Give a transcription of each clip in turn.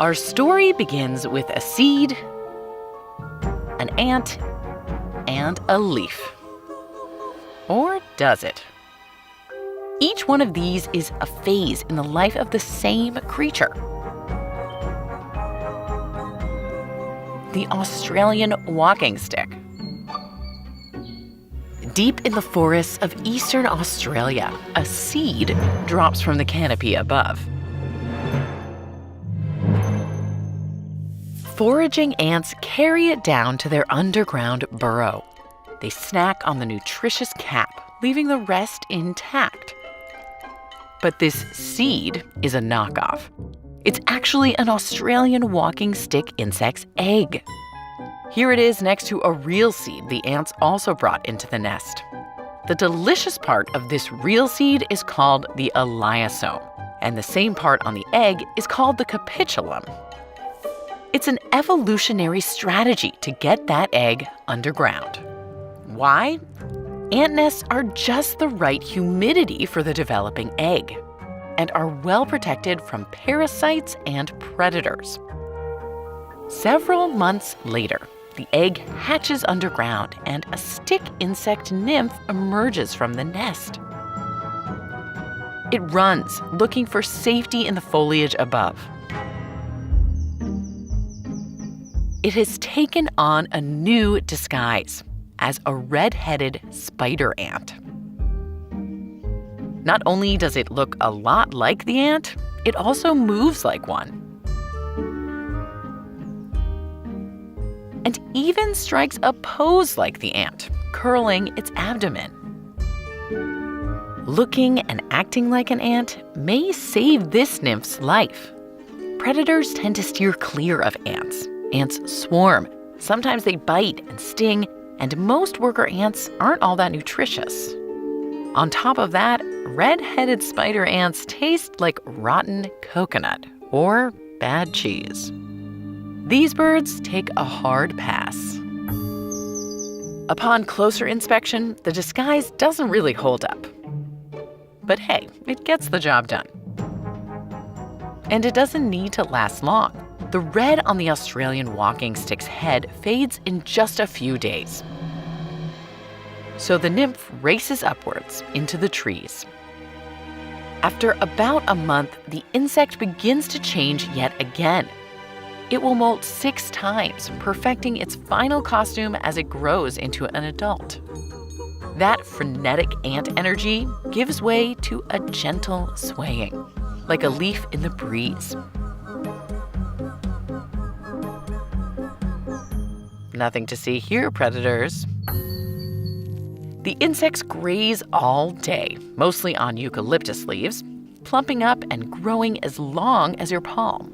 Our story begins with a seed, an ant, and a leaf. Or does it? Each one of these is a phase in the life of the same creature. The Australian walking stick. Deep in the forests of eastern Australia, a seed drops from the canopy above. Foraging ants carry it down to their underground burrow. They snack on the nutritious cap, leaving the rest intact. But this seed is a knockoff. It's actually an Australian walking stick insect's egg. Here it is next to a real seed the ants also brought into the nest. The delicious part of this real seed is called the eliasome, and the same part on the egg is called the capitulum. It's an evolutionary strategy to get that egg underground. Why? Ant nests are just the right humidity for the developing egg and are well protected from parasites and predators. Several months later, the egg hatches underground and a stick insect nymph emerges from the nest. It runs, looking for safety in the foliage above. It has taken on a new disguise as a red-headed spider ant. Not only does it look a lot like the ant, it also moves like one. And even strikes a pose like the ant, curling its abdomen. Looking and acting like an ant may save this nymph's life. Predators tend to steer clear of ants. Ants swarm. Sometimes they bite and sting, and most worker ants aren't all that nutritious. On top of that, red-headed spider ants taste like rotten coconut or bad cheese. These birds take a hard pass. Upon closer inspection, the disguise doesn't really hold up. But hey, it gets the job done. And it doesn't need to last long. The red on the Australian walking stick's head fades in just a few days. So the nymph races upwards into the trees. After about a month, the insect begins to change yet again. It will molt 6 times, perfecting its final costume as it grows into an adult. That frenetic ant energy gives way to a gentle swaying, like a leaf in the breeze. Nothing to see here, predators. The insects graze all day, mostly on eucalyptus leaves, plumping up and growing as long as your palm.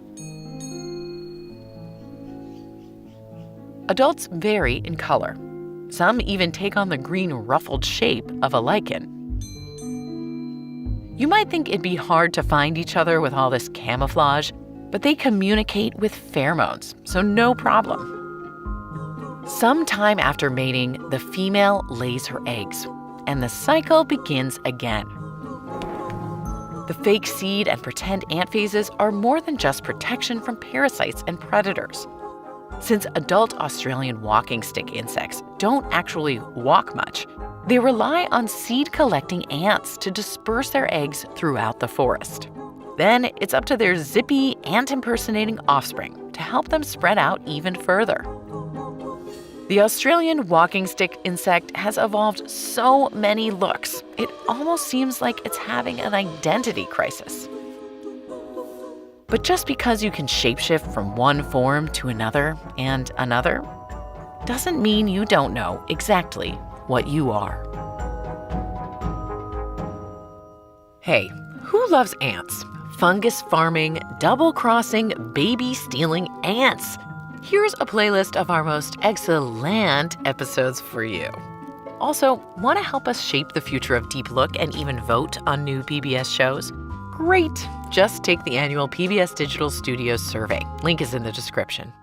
Adults vary in color. Some even take on the green ruffled shape of a lichen. You might think it'd be hard to find each other with all this camouflage, but they communicate with pheromones, so no problem. Sometime after mating, the female lays her eggs, and the cycle begins again. The fake seed and pretend ant phases are more than just protection from parasites and predators. Since adult Australian walking stick insects don't actually walk much, they rely on seed-collecting ants to disperse their eggs throughout the forest. Then it's up to their zippy, ant-impersonating offspring to help them spread out even further. The Australian walking stick insect has evolved so many looks, it almost seems like it's having an identity crisis. But just because you can shapeshift from one form to another and another, doesn't mean you don't know exactly what you are. Hey, who loves ants? Fungus farming, double-crossing, baby-stealing ants. Here's a playlist of our most excellent episodes for you. Also, want to help us shape the future of Deep Look and even vote on new PBS shows? Great! Just take the annual PBS Digital Studios survey. Link is in the description.